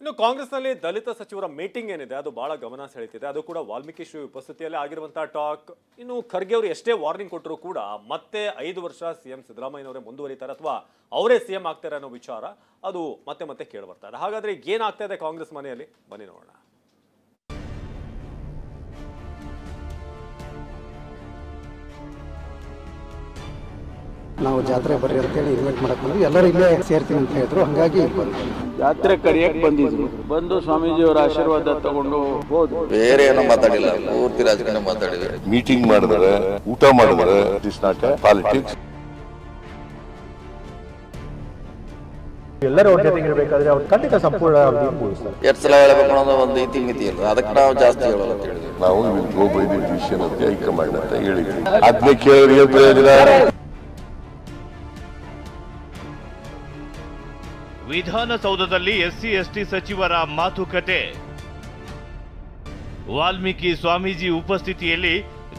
ಇನ್ನು ಕಾಂಗ್ರೆಸ್ನಲ್ಲಿ ದಲಿತ ಸಚಿವರ ಮೀಟಿಂಗ್ ಏನಿದೆ ಅದು ಬಹಳ ಗಮನ ಸೆಳೆಯುತ್ತಿದೆ. ಅದು ಕೂಡ ವಾಲ್ಮೀಕಿ ಶ್ರೀ ಉಪಸ್ಥಿತಿಯಲ್ಲಿ ಆಗಿರುವಂತಹ ಟಾಕ್. ಇನ್ನು ಖರ್ಗೆ ಅವರು ಎಷ್ಟೇ ವಾರ್ನಿಂಗ್ ಕೊಟ್ಟರು ಕೂಡ ಮತ್ತೆ 5 ವರ್ಷ ಸಿಎಂ ಸಿದ್ದರಾಮಯ್ಯನವರೇ ಮುಂದುವರಿತಾರೆ ಅಥವಾ ಅವರೇ ಸಿಎಂ ಆಗ್ತಾರೆ ಅನ್ನೋ ವಿಚಾರ ಅದು ಮತ್ತೆ ಮತ್ತೆ ಕೇಳಿ ಬರ್ತಾ ಇದೆ. ಹಾಗಾದ್ರೆ ಏನಾಗ್ತಾ ಇದೆ ಕಾಂಗ್ರೆಸ್ ಮನೆಯಲ್ಲಿ ಬನ್ನಿ ನೋಡೋಣ. ನಾವು ಜಾತ್ರೆ ಬರ್ರಿ ಅಂತೇಳಿ ಇನ್ವೈಟ್ ಮಾಡಕ್ ಬಂದ್ವಿ. ಎಲ್ಲರೂ ಇಲ್ಲೇ ಸೇರ್ತೀನಿ ಅಂತ ಹೇಳಿದ್ರು, ಹಾಗಾಗಿ ಜಾತ್ರೆ ಕರೆಯಕ್ಕೆ ಬಂದಿದ್ರು. ಬಂದು ಸ್ವಾಮೀಜಿಯವರ ಆಶೀರ್ವಾದ ತಗೊಂಡು ಹೋದ್ರು. ಬೇರೆ ಏನೋ ಮಾತಾಡಿಲ್ಲ, ಪೂರ್ತಿ ರಾಜಕೀಯ ಮಾತಾಡಿದ್ರೆ. ಮೀಟಿಂಗ್ ಮಾಡಿದ್ರೆ, ಊಟ ಮಾಡಿದ್ರೆ, ಇಟ್ ಇಸ್ ನಾಟ್ ಪಾಲಿಟಿಕ್ಸ್. ಎಲ್ಲರೂ ಅವ್ರ ಜೊತೆಗೆ ಇರಬೇಕಾದ್ರೆ ಅವ್ರು ಖಂಡಿತ ಸಂಪೂರ್ಣ ಮುಗಿಸ್ತಾರೆ. 2 ಸಲ ಹೇಳಬೇಕು ಅನ್ನೋದು ಒಂದು ಇತಿಮಿತಿ ಇಲ್ಲ, ಅದಕ್ಕೆ ನಾವು ಜಾಸ್ತಿ ಹೇಳೋಲ್ಲ ಅಂತ ಹೇಳಿದ್ವಿ. ನಾವು will go by the decision ಅಂತ ಹೈಕಮಾಂಡ್ ಅಂತ ಹೇಳಿದ್ವಿ. ಅದನ್ನೇ ಕೇಳಿದ್ರೆ ಪ್ರಯೋಜನ. ವಿಧಾನಸೌಧದಲ್ಲಿ ಎಸ್ಸಿ ಎಸ್ಟಿ ಸಚಿವರ ಮಾತುಕತೆ. ವಾಲ್ಮೀಕಿ ಸ್ವಾಮೀಜಿ ಉಪಸ್ಥಿತಿಯಲ್ಲಿ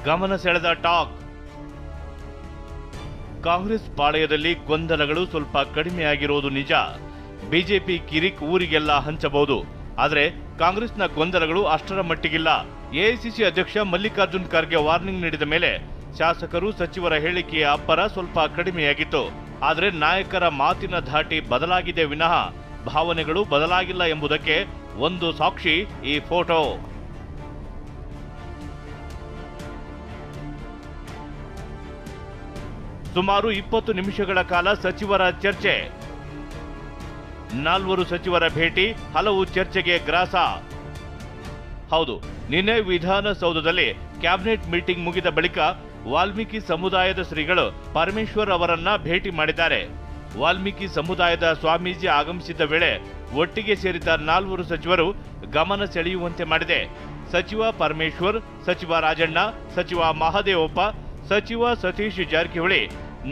ಗಮನ ಸೆಳೆದ ಟಾಕ್. ಕಾಂಗ್ರೆಸ್ ಪಾಳೆಯದಲ್ಲಿ ಗೊಂದಲಗಳು ಸ್ವಲ್ಪ ಕಡಿಮೆಯಾಗಿರುವುದು ನಿಜ. ಬಿಜೆಪಿ ಕಿರಿಕ್ ಊರಿಗೆಲ್ಲ ಹಂಚಬಹುದು, ಆದರೆ ಕಾಂಗ್ರೆಸ್ನ ಗೊಂದಲಗಳು ಅಷ್ಟರ ಮಟ್ಟಿಗಿಲ್ಲ. ಎಐಸಿಸಿ ಅಧ್ಯಕ್ಷ ಮಲ್ಲಿಕಾರ್ಜುನ್ ಖರ್ಗೆ ವಾರ್ನಿಂಗ್ ನೀಡಿದ ಮೇಲೆ ಶಾಸಕರು ಸಚಿವರ ಹೇಳಿಕೆಯ ಅಬ್ಬರ ಸ್ವಲ್ಪ ಕಡಿಮೆಯಾಗಿತ್ತು. ಆದರೆ ನಾಯಕರ ಮಾತಿನ ಧಾಟಿ ಬದಲಾಗಿದೆ ವಿನಃ ಭಾವನೆಗಳು ಬದಲಾಗಿಲ್ಲ ಎಂಬುದಕ್ಕೆ ಒಂದು ಸಾಕ್ಷಿ ಈ ಫೋಟೋ. ಸುಮಾರು 20 ನಿಮಿಷಗಳ ಕಾಲ ಸಚಿವರ ಚರ್ಚೆ. 4 ಸಚಿವರ ಭೇಟಿ, ಹಲವು ಚರ್ಚೆಗೆ ಗ್ರಾಸ. ಹೌದು, ನಿನ್ನೆ ವಿಧಾನಸೌಧದಲ್ಲಿ ಕ್ಯಾಬಿನೆಟ್ ಮೀಟಿಂಗ್ ಮುಗಿದ ಬಳಿಕ ವಾಲ್ಮೀಕಿ ಸಮುದಾಯದ ಶ್ರೀಗಳು ಪರಮೇಶ್ವರ್ ಅವರನ್ನ ಭೇಟಿ ಮಾಡಿದ್ದಾರೆ. ವಾಲ್ಮೀಕಿ ಸಮುದಾಯದ ಸ್ವಾಮೀಜಿ ಆಗಮಿಸಿದ್ದ ವೇಳೆ ಒಟ್ಟಿಗೆ ಸೇರಿದ 4 ಸಚಿವರು ಗಮನ ಸೆಳೆಯುವಂತೆ ಮಾಡಿದೆ. ಸಚಿವ ಪರಮೇಶ್ವರ್, ಸಚಿವ ರಾಜಣ್ಣ, ಸಚಿವ ಮಹದೇವಪ್ಪ, ಸಚಿವ ಸತೀಶ್ ಜಾರಕಿಹೊಳಿ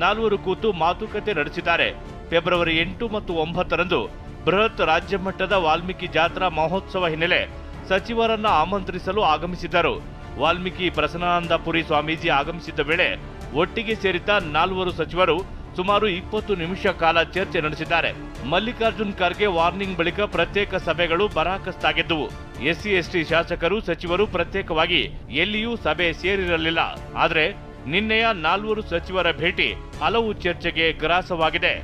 4 ಕೂತು ಮಾತುಕತೆ ನಡೆಸಿದ್ದಾರೆ. ಫೆಬ್ರವರಿ 8 ಮತ್ತು 9ರಂದು ಬೃಹತ್ ರಾಜ್ಯ ಮಟ್ಟದ ವಾಲ್ಮೀಕಿ ಜಾತ್ರಾ ಮಹೋತ್ಸವ ಹಿನ್ನೆಲೆ ಸಚಿವರನ್ನ ಆಮಂತ್ರಿಸಲು ಆಗಮಿಸಿದ್ದರು. ವಾಲ್ಮೀಕಿ ಪ್ರಸನ್ನಾನಂದಪುರಿ ಸ್ವಾಮೀಜಿ ಆಗಮಿಸಿದ್ದ ವೇಳೆ ಒಟ್ಟಿಗೆ ಸೇರಿದ್ದ 4 ಸಚಿವರು ಸುಮಾರು 20 ನಿಮಿಷ ಕಾಲ ಚರ್ಚೆ ನಡೆಸಿದ್ದಾರೆ. ಮಲ್ಲಿಕಾರ್ಜುನ್ ಖರ್ಗೆ ವಾರ್ನಿಂಗ್ ಬಳಿಕ ಪ್ರತ್ಯೇಕ ಸಭೆಗಳು ಬರಾಕಸ್ತಾಗಿದ್ದವು. ಎಸ್ಸಿ ಎಸ್ಟಿ ಶಾಸಕರು ಸಚಿವರು ಪ್ರತ್ಯೇಕವಾಗಿ ಎಲ್ಲಿಯೂ ಸಭೆ ಸೇರಿರಲಿಲ್ಲ. ಆದರೆ ನಿನ್ನೆಯ 4 ಸಚಿವರ ಭೇಟಿ ಹಲವು ಚರ್ಚೆಗೆ ಗ್ರಾಸವಾಗಿದೆ.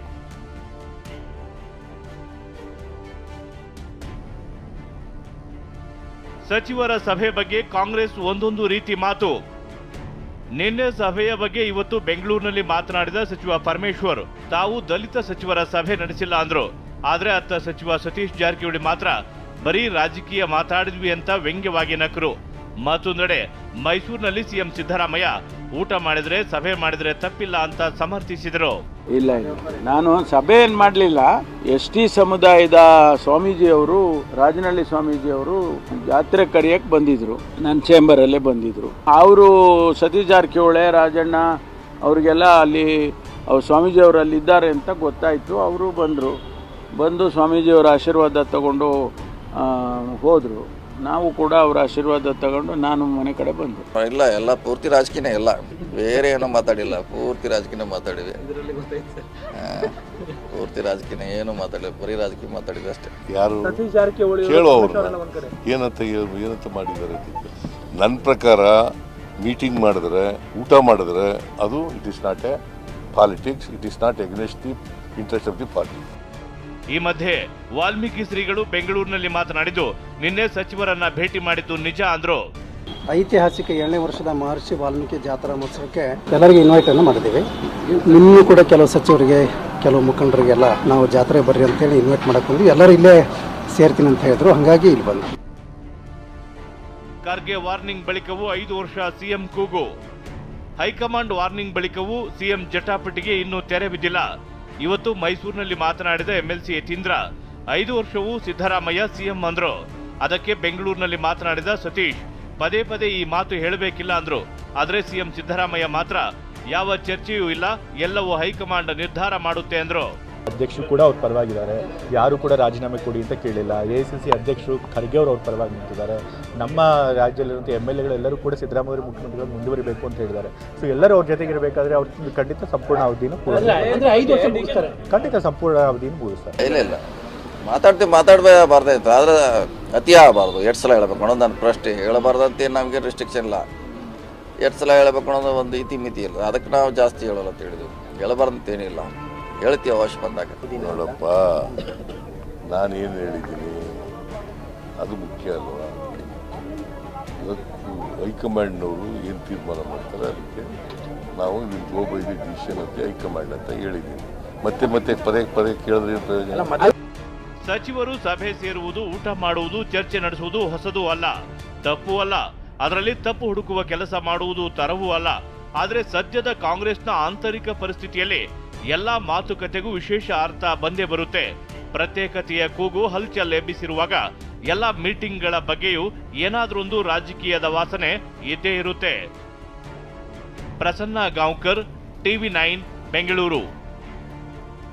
ಸಚಿವರ ಸಭೆ ಬಗ್ಗೆ ಕಾಂಗ್ರೆಸ್ ಒಂದೊಂದು ರೀತಿ ಮಾತು. ನಿನ್ನೆ ಸಭೆಯ ಬಗ್ಗೆ ಇವತ್ತು ಬೆಂಗಳೂರಿನಲ್ಲಿ ಮಾತನಾಡಿದ ಸಚಿವ ಪರಮೇಶ್ವರ್, ತಾವು ದಲಿತ ಸಚಿವರ ಸಭೆ ನಡೆಸಿಲ್ಲ ಅಂದ್ರು. ಆದ್ರೆ ಅತ್ತ ಸಚಿವ ಸತೀಶ್ ಜಾರಕಿಹೊಳಿ ಮಾತ್ರ ಬರೀ ರಾಜಕೀಯ ಮಾತಾಡಿದ್ವಿ ಅಂತ ವ್ಯಂಗ್ಯವಾಗಿ ನಕ್ಕರು. ಮತ್ತೊಂದೆಡೆ ಮೈಸೂರಿನಲ್ಲಿ ಸಿಎಂ ಸಿದ್ದರಾಮಯ್ಯ ಊಟ ಮಾಡಿದ್ರೆ ಸಭೆ ಮಾಡಿದ್ರೆ ತಪ್ಪಿಲ್ಲ ಅಂತ ಸಮರ್ಥಿಸಿದರು. ಇಲ್ಲ, ನಾನು ಸಭೆ ಏನ್ ಮಾಡಲಿಲ್ಲ. ST ಸಮುದಾಯದ ಸ್ವಾಮೀಜಿಯವರು, ರಾಜನಹಳ್ಳಿ ಸ್ವಾಮೀಜಿಯವರು ಜಾತ್ರೆ ಕರೆಯಕ್ಕೆ ಬಂದಿದ್ರು. ನನ್ನ ಚೇಂಬರಲ್ಲೇ ಬಂದಿದ್ರು. ಅವರು ಸತೀಶ್ ಜಾರಕಿಹೊಳಿ, ರಾಜಣ್ಣ ಅವ್ರಿಗೆಲ್ಲ ಅಲ್ಲಿ ಅವ್ರು ಸ್ವಾಮೀಜಿಯವರು ಅಲ್ಲಿದ್ದಾರೆ ಅಂತ ಗೊತ್ತಾಯಿತು. ಅವರು ಬಂದು ಸ್ವಾಮೀಜಿಯವರ ಆಶೀರ್ವಾದ ತಗೊಂಡು ಹೋದರು. ನಾವು ಕೂಡ ಅವರ ಆಶೀರ್ವಾದ ತಗೊಂಡು ನಾನು ಮನೆ ಕಡೆ ಬಂದೆ. ಇಲ್ಲ, ಎಲ್ಲ ಪೂರ್ತಿ ರಾಜಕೀಯ ಇಲ್ಲ, ಬೇರೆ ಏನೋ ಮಾತಾಡಿಲ್ಲ, ಪೂರ್ತಿ ರಾಜಕೀಯ ಮಾತಾಡಿದೆ. ಪೂರ್ತಿ ರಾಜಕೀಯ ಏನು ಮಾತಾಡಿಲ್ಲ, ಬರೀ ರಾಜಕೀಯ ಮಾತಾಡಿದೆ ಅಷ್ಟೇ. ಯಾರು ಕೇಳೋ ಅವ್ರನ್ನ ಏನಂತ ಮಾಡಿದ್ದಾರೆ. ನನ್ನ ಪ್ರಕಾರ ಮೀಟಿಂಗ್ ಮಾಡಿದ್ರೆ, ಊಟ ಮಾಡಿದ್ರೆ ಅದು it is not A politics, it is not against the interest of the party. ಈ ಮಧ್ಯೆ ವಾಲ್ಮೀಕಿ ಶ್ರೀಗಳು ಬೆಂಗಳೂರಿನಲ್ಲಿ ಮಾತನಾಡಿದ್ದು, ನಿನ್ನೆ ಸಚಿವರನ್ನ ಭೇಟಿ ಮಾಡಿದ್ದು ನಿಜ ಅಂದ್ರು. ಐತಿಹಾಸಿಕ 7ನೇ ವರ್ಷದ ಮಹರ್ಷಿ ವಾಲ್ಮೀಕಿ ಜಾತ್ರಾ ಮಹೋತ್ಸವಕ್ಕೆ ಎಲ್ಲರಿಗೆ ಇನ್ವೈಟ್ ಅನ್ನು ಮಾಡಿದ್ದೀವಿ. ನಿನ್ನೂ ಕೂಡ ಕೆಲವು ಸಚಿವರಿಗೆ, ಕೆಲವು ಮುಖಂಡರಿಗೆಲ್ಲ ನಾವು ಜಾತ್ರೆ ಬರ್ರಿ ಅಂತೇಳಿ ಇನ್ವೈಟ್ ಮಾಡಕ್ ಬಂದ್ವಿ. ಎಲ್ಲರೂ ಇಲ್ಲೇ ಸೇರ್ತೀನಿ ಅಂತ ಹೇಳಿದ್ರು, ಹಾಗಾಗಿ ಇಲ್ಲಿ ಬಂದ್ವಿ. ಖರ್ಗೆ ವಾರ್ನಿಂಗ್ ಬಳಿಕವೂ 5 ವರ್ಷ ಸಿಎಂ ಕೂಗು. ಹೈಕಮಾಂಡ್ ವಾರ್ನಿಂಗ್ ಬಳಿಕವೂ ಸಿಎಂ ಜಟಾಪಟಿಗೆ ಇನ್ನೂ ತೆರೆ ಬಿದ್ದಿಲ್ಲ. ಇವತ್ತು ಮೈಸೂರಿನಲ್ಲಿ ಮಾತನಾಡಿದ MLC ಯತೀಂದ್ರ, 5 ವರ್ಷವೂ ಸಿದ್ದರಾಮಯ್ಯ ಸಿಎಂ ಅಂದ್ರು. ಅದಕ್ಕೆ ಬೆಂಗಳೂರಿನಲ್ಲಿ ಮಾತನಾಡಿದ ಸತೀಶ್, ಪದೇ ಪದೇ ಈ ಮಾತು ಹೇಳಬೇಕಿಲ್ಲ ಅಂದ್ರು. ಆದರೆ ಸಿಎಂ ಸಿದ್ದರಾಮಯ್ಯ ಮಾತ್ರ ಯಾವ ಚರ್ಚೆಯೂ ಇಲ್ಲ, ಎಲ್ಲವೂ ಹೈಕಮಾಂಡ್ ನಿರ್ಧಾರ ಮಾಡುತ್ತೆ ಅಂದ್ರು. ಅಧ್ಯಕ್ಷರು ಕೂಡ ಅವ್ರ ಪರವಾಗಿದ್ದಾರೆ, ಯಾರು ಕೂಡ ರಾಜೀನಾಮೆ ಕೊಡಿ ಅಂತ ಕೇಳಿಲ್ಲ. AICC ಅಧ್ಯಕ್ಷರು ಖರ್ಗೆ ಅವರು ಅವ್ರ ಪರವಾಗಿ ನಿಂತಿದ್ದಾರೆ. ನಮ್ಮ ರಾಜ್ಯದಲ್ಲಿರುವಂಥ MLAಗಳೆಲ್ಲರೂ ಕೂಡ ಸಿದ್ದರಾಮಯ್ಯ ಮುಖ್ಯಮಂತ್ರಿಗಳು ಮುಂದುವರಿಬೇಕು ಅಂತ ಹೇಳಿದ್ದಾರೆ. ಸೊ ಎಲ್ಲರೂ ಅವ್ರ ಜೊತೆಗೆ ಇರಬೇಕಾದ್ರೆ ಅವ್ರು ಖಂಡಿತ ಸಂಪೂರ್ಣ ಅವಧಿಯನ್ನು ಖಂಡಿತ ಸಂಪೂರ್ಣ ಅವಧಿಯನ್ನು ಮುಗಿಸ್ತಾರೆ. ಇಲ್ಲ, ಮಾತಾಡಬಾರ್ದಾಯ್ತು, ಆದರೆ ಅತಿ ಆಗಬಾರ್ದು. 2 ಸಲ ಹೇಳಬೇಕು ಅನ್ನೋದು ನನ್ನ ಪ್ರಶ್ನೆ. ಹೇಳಬಾರ್ದಂತೆ ನಮಗೆ ರಿಸ್ಟ್ರಿಕ್ಷನ್ ಇಲ್ಲ. 2 ಸಲ ಹೇಳಬೇಕು ಅನ್ನೋದು ಒಂದು ಇತಿಮಿತಿ ಇಲ್ಲ. ಅದಕ್ಕೆ ನಾವು ಜಾಸ್ತಿ ಹೇಳೋಲ್ಲ ಅಂತ ಹೇಳಿದ್ವಿ. ಹೇಳಬಾರ್ದಂತೇನಿಲ್ಲ, ಹೇಳ್ತೀವಿ ಅವಶ್ಯ ಬಂದಾಗ. ನೋಡಪ್ಪ, ನಾನೇನು ಹೇಳಿದ್ದೀನಿ ಅದು ಮುಖ್ಯ ಅಲ್ವಾ. ಇವತ್ತು ಹೈಕಮಾಂಡ್ನವರು ಏನು ತೀರ್ಮಾನ ಮಾಡ್ತಾರೆ ಅದಕ್ಕೆ ನಾವು will go by the decision ಅಂತ ಹೈಕಮಾಂಡ್ ಅಂತ ಹೇಳಿದ್ದೀನಿ. ಮತ್ತೆ ಪದೇ ಕೇಳಿದ್ರೆ ಪ್ರಯೋಜನ. ಸಚಿವರು ಸಭೆ ಸೇರುವುದು, ಊಟ ಮಾಡುವುದು, ಚರ್ಚೆ ನಡೆಸುವುದು ಹೊಸದೂ ಅಲ್ಲ, ತಪ್ಪೂ ಅಲ್ಲ. ಅದರಲ್ಲಿ ತಪ್ಪು ಹುಡುಕುವ ಕೆಲಸ ಮಾಡುವುದು ತರವೂ ಅಲ್ಲ. ಆದರೆ ಸದ್ಯದ ಕಾಂಗ್ರೆಸ್ನ ಆಂತರಿಕ ಪರಿಸ್ಥಿತಿಯಲ್ಲಿ ಎಲ್ಲಾ ಮಾತುಕತೆಗೂ ವಿಶೇಷ ಅರ್ಥ ಬಂದೇ ಬರುತ್ತೆ. ಪ್ರತ್ಯೇಕತೆಯ ಕೂಗು ಹಲ್ಚಲ್ ಎಬ್ಬಿಸಿರುವಾಗ ಎಲ್ಲ ಮೀಟಿಂಗ್ಗಳ ಬಗ್ಗೆಯೂ ಏನಾದ್ರೊಂದು ರಾಜಕೀಯದ ವಾಸನೆ ಇದ್ದೇ ಇರುತ್ತೆ. ಪ್ರಸನ್ನ ಗಾಂವ್ಕರ್, TV9 ಬೆಂಗಳೂರು.